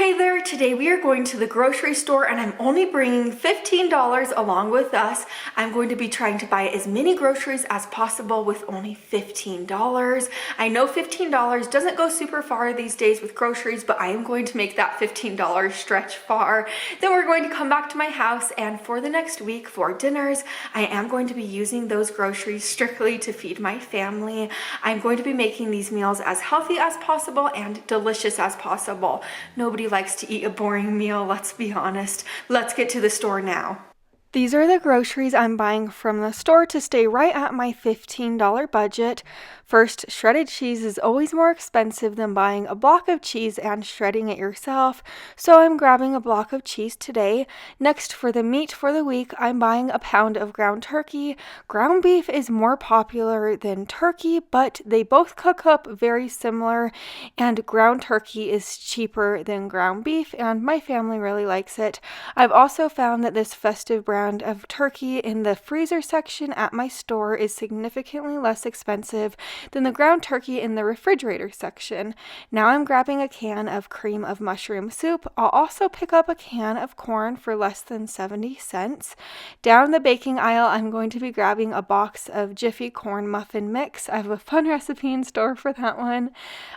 Hey there, today we are going to the grocery store and I'm only bringing $15 along with us. I'm going to be trying to buy as many groceries as possible with only $15. I know $15 doesn't go super far these days with groceries, but I am going to make that $15 stretch far. Then we're going to come back to my house, and for the next week for dinners, I am going to be using those groceries strictly to feed my family. I'm going to be making these meals as healthy as possible and delicious as possible. Nobody likes to eat a boring meal, let's be honest. Let's get to the store now. These are the groceries I'm buying from the store to stay right at my $15 budget. First, shredded cheese is always more expensive than buying a block of cheese and shredding it yourself, so I'm grabbing a block of cheese today. Next, for the meat for the week, I'm buying a pound of ground turkey. Ground beef is more popular than turkey, but they both cook up very similar, and ground turkey is cheaper than ground beef, and my family really likes it. I've also found that this festive brand of turkey in the freezer section at my store is significantly less expensive than the ground turkey in the refrigerator section. Now I'm grabbing a can of cream of mushroom soup. I'll also pick up a can of corn for less than 70 cents. Down the baking aisle, I'm going to be grabbing a box of Jiffy corn muffin mix. I have a fun recipe in store for that one.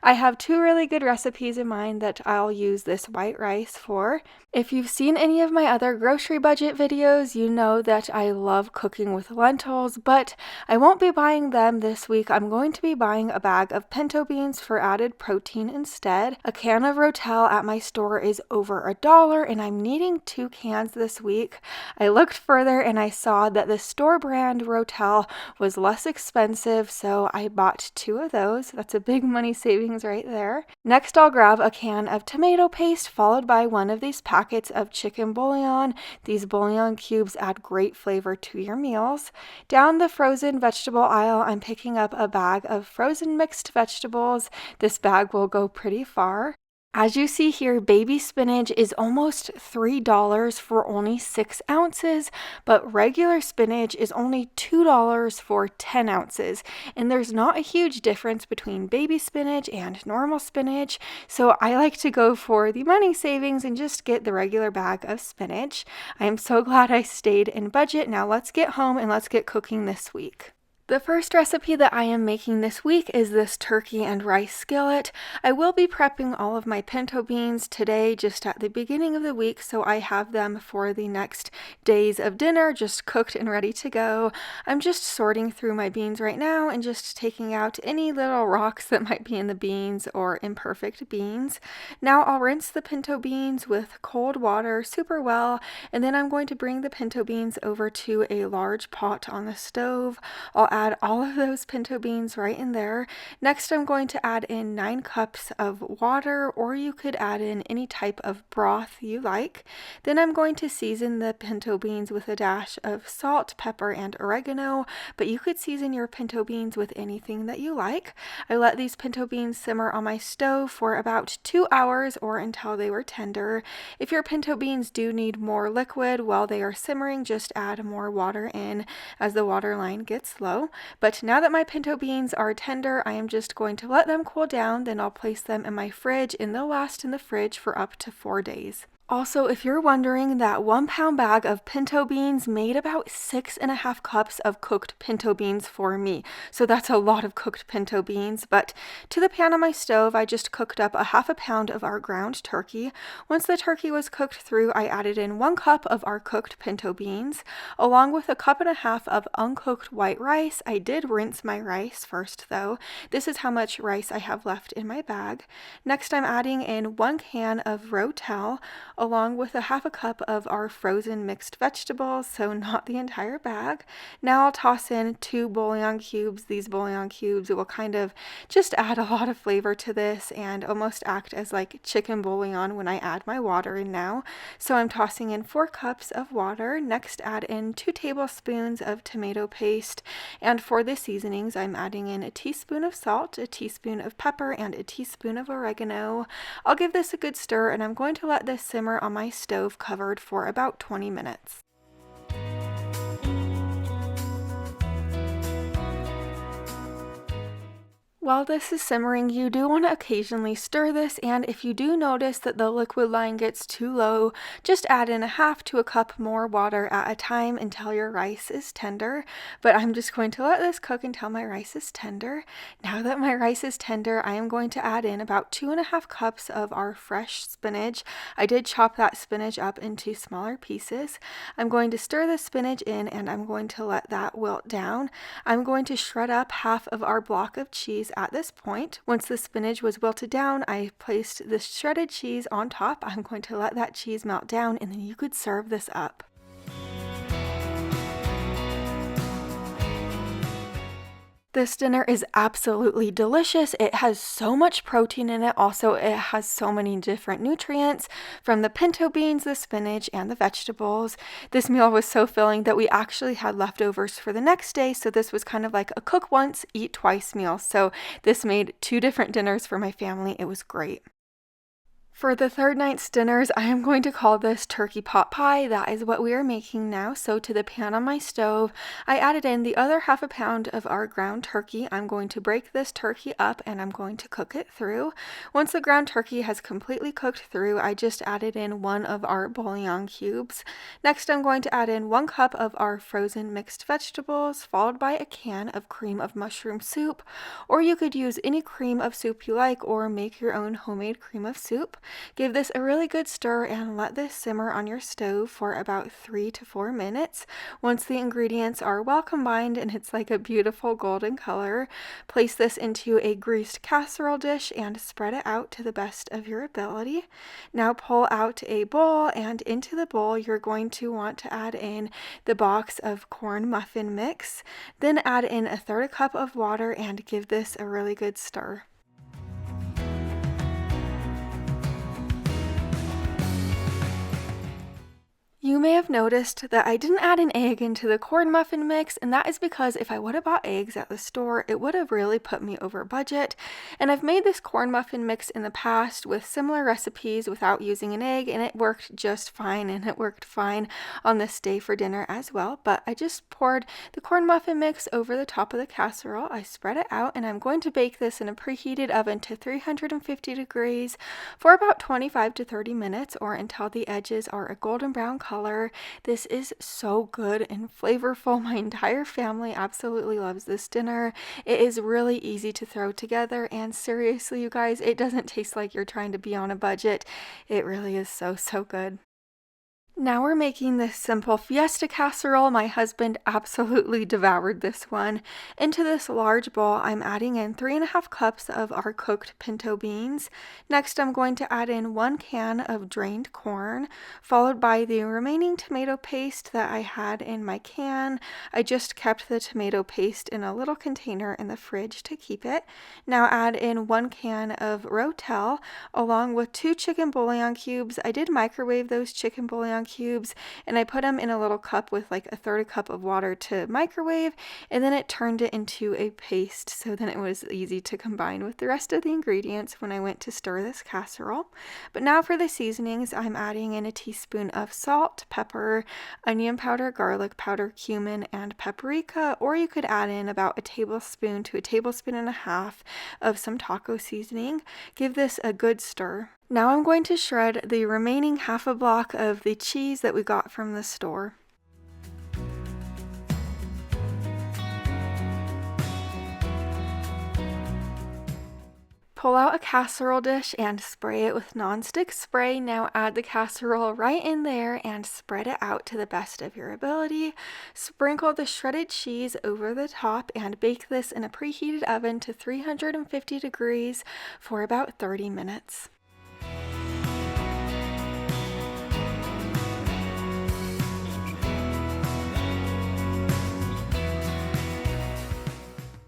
I have two really good recipes in mind that I'll use this white rice for. If you've seen any of my other grocery budget videos, you know that I love cooking with lentils, but I won't be buying them this week. I'm going to be buying a bag of pinto beans for added protein instead. A can of Rotel at my store is over $1, and I'm needing 2 cans this week. I looked further and I saw that the store brand Rotel was less expensive, so I bought 2 of those. That's a big money savings right there. Next, I'll grab a can of tomato paste, followed by one of these packets of chicken bouillon. These bouillon cubes add great flavor to your meals. Down the frozen vegetable aisle, I'm picking up a bag of frozen mixed vegetables. This bag will go pretty far. As you see here, baby spinach is almost $3 for only 6 ounces, but regular spinach is only $2 for 10 ounces. And there's not a huge difference between baby spinach and normal spinach, so I like to go for the money savings and just get the regular bag of spinach. I am so glad I stayed in budget. Now let's get home and let's get cooking this week. The first recipe that I am making this week is this turkey and rice skillet. I will be prepping all of my pinto beans today just at the beginning of the week, so I have them for the next days of dinner just cooked and ready to go. I'm just sorting through my beans right now and just taking out any little rocks that might be in the beans or imperfect beans. Now I'll rinse the pinto beans with cold water super well, and then I'm going to bring the pinto beans over to a large pot on the stove. I'll add all of those pinto beans right in there. Next, I'm going to add in 9 cups of water, or you could add in any type of broth you like. Then I'm going to season the pinto beans with a dash of salt, pepper, and oregano, but you could season your pinto beans with anything that you like. I let these pinto beans simmer on my stove for about 2 hours or until they were tender. If your pinto beans do need more liquid while they are simmering, just add more water in as the water line gets low. But now that my pinto beans are tender, I am just going to let them cool down. Then I'll place them in my fridge, and they'll last in the fridge for up to 4 days. Also, if you're wondering, that 1 pound bag of pinto beans made about 6.5 cups of cooked pinto beans for me. So that's a lot of cooked pinto beans. But to the pan on my stove, I just cooked up a 1/2 pound of our ground turkey. Once the turkey was cooked through, I added in 1 cup of our cooked pinto beans, along with 1.5 cups of uncooked white rice. I did rinse my rice first though. This is how much rice I have left in my bag. Next, I'm adding in 1 can of Rotel, along with 1/2 cup of our frozen mixed vegetables, so not the entire bag. Now I'll toss in 2 bouillon cubes. These bouillon cubes will kind of just add a lot of flavor to this and almost act as like chicken bouillon when I add my water in now. So I'm tossing in 4 cups of water. Next, add in 2 tablespoons of tomato paste, and for the seasonings, I'm adding in a teaspoon of salt, a teaspoon of pepper, and a teaspoon of oregano. I'll give this a good stir, and I'm going to let this simmer on my stove covered for about 20 minutes. While this is simmering, you do want to occasionally stir this, and if you do notice that the liquid line gets too low, just add in a half to a cup more water at a time until your rice is tender. But I'm just going to let this cook until my rice is tender. Now that my rice is tender, I am going to add in about 2.5 cups of our fresh spinach. I did chop that spinach up into smaller pieces. I'm going to stir the spinach in, and I'm going to let that wilt down. I'm going to shred up half of our block of cheese at this point. Once the spinach was wilted down, I placed the shredded cheese on top. I'm going to let that cheese melt down, and then you could serve this up. This dinner is absolutely delicious. It has so much protein in it. Also, it has so many different nutrients from the pinto beans, the spinach, and the vegetables. This meal was so filling that we actually had leftovers for the next day. So this was kind of like a cook once, eat twice meal. So this made 2 different dinners for my family. It was great. For the third night's dinners, I am going to call this turkey pot pie. That is what we are making now. So to the pan on my stove, I added in the other half a pound of our ground turkey. I'm going to break this turkey up and I'm going to cook it through. Once the ground turkey has completely cooked through, I just added in 1 of our bouillon cubes. Next, I'm going to add in 1 cup of our frozen mixed vegetables, followed by a can of cream of mushroom soup, or you could use any cream of soup you like or make your own homemade cream of soup. Give this a really good stir and let this simmer on your stove for about 3 to 4 minutes. Once the ingredients are well combined and it's like a beautiful golden color, place this into a greased casserole dish and spread it out to the best of your ability. Now pull out a bowl, and into the bowl you're going to want to add in the box of corn muffin mix. Then add in 1/3 cup of water and give this a really good stir. You may have noticed that I didn't add an egg into the corn muffin mix, and that is because if I would have bought eggs at the store, it would have really put me over budget. And I've made this corn muffin mix in the past with similar recipes without using an egg, and it worked just fine, and it worked fine on this day for dinner as well. But I just poured the corn muffin mix over the top of the casserole. I spread it out, and I'm going to bake this in a preheated oven to 350 degrees for about 25 to 30 minutes, or until the edges are a golden brown color. This is so good and flavorful. My entire family absolutely loves this dinner. It is really easy to throw together, and seriously, you guys, it doesn't taste like you're trying to be on a budget. It really is so good. Now we're making this simple Fiesta Casserole. My husband absolutely devoured this one. Into this large bowl, I'm adding in 3.5 cups of our cooked pinto beans. Next, I'm going to add in 1 can of drained corn, followed by the remaining tomato paste that I had in my can. I just kept the tomato paste in a little container in the fridge to keep it. Now add in 1 can of rotel, along with 2 chicken bouillon cubes. I did microwave those chicken bouillon cubes, and I put them in a little cup with like 1/3 cup of water to microwave, and then it turned it into a paste, so then it was easy to combine with the rest of the ingredients when I went to stir this casserole. But now for the seasonings, I'm adding in a teaspoon of salt, pepper, onion powder, garlic powder, cumin, and paprika, or you could add in about 1 tablespoon to 1.5 tablespoons of some taco seasoning. Give this a good stir. Now I'm going to shred the remaining half a block of the cheese that we got from the store. Pull out a casserole dish and spray it with nonstick spray. Now add the casserole right in there and spread it out to the best of your ability. Sprinkle the shredded cheese over the top and bake this in a preheated oven to 350 degrees for about 30 minutes.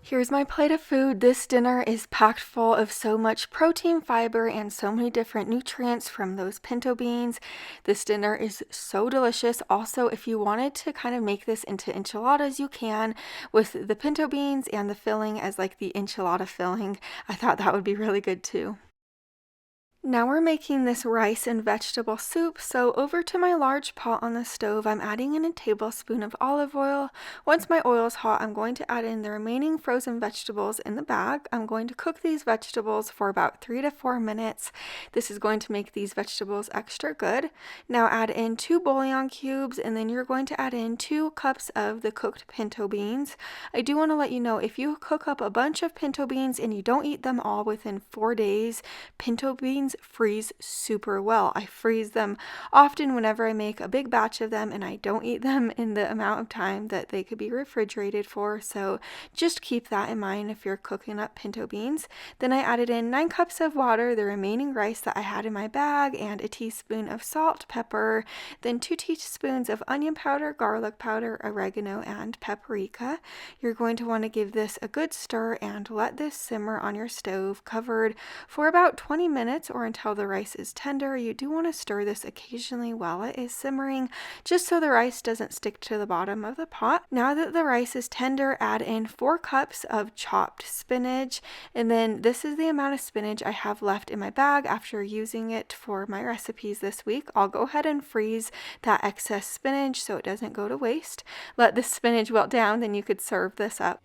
Here's my plate of food. This dinner is packed full of so much protein, fiber, and so many different nutrients from those pinto beans. This dinner is so delicious. Also, if you wanted to kind of make this into enchiladas, you can, with the pinto beans and the filling as like the enchilada filling. I thought that would be really good too. Now we're making this rice and vegetable soup, so over to my large pot on the stove, I'm adding in a tablespoon of olive oil. Once my oil is hot, I'm going to add in the remaining frozen vegetables in the bag. I'm going to cook these vegetables for about 3 to 4 minutes. This is going to make these vegetables extra good. Now add in 2 bouillon cubes, and then you're going to add in 2 cups of the cooked pinto beans. I do want to let you know, if you cook up a bunch of pinto beans and you don't eat them all within 4 days, pinto beans freeze super well. I freeze them often whenever I make a big batch of them, and I don't eat them in the amount of time that they could be refrigerated for, so just keep that in mind if you're cooking up pinto beans. Then I added in 9 cups of water, the remaining rice that I had in my bag, and a teaspoon of salt, pepper, then 2 teaspoons of onion powder, garlic powder, oregano, and paprika. You're going to want to give this a good stir and let this simmer on your stove covered for about 20 minutes or until the rice is tender. You do want to stir this occasionally while it is simmering, just so the rice doesn't stick to the bottom of the pot. Now that the rice is tender, add in 4 cups of chopped spinach, and then this is the amount of spinach I have left in my bag after using it for my recipes this week. I'll go ahead and freeze that excess spinach so it doesn't go to waste. Let the spinach wilt down, then you could serve this up.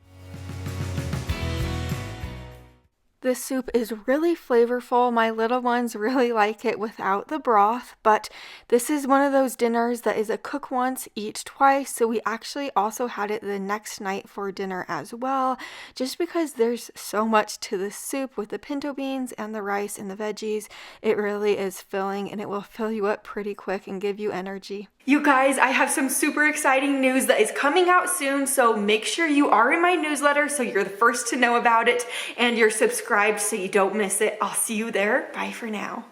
This soup is really flavorful. My little ones really like it without the broth, but this is one of those dinners that is a cook once, eat twice, so we actually also had it the next night for dinner as well, just because there's so much to this soup with the pinto beans and the rice and the veggies. It really is filling, and it will fill you up pretty quick and give you energy. You guys, I have some super exciting news that is coming out soon, so make sure you are in my newsletter so you're the first to know about it, and you're subscribed so you don't miss it. I'll see you there. Bye for now.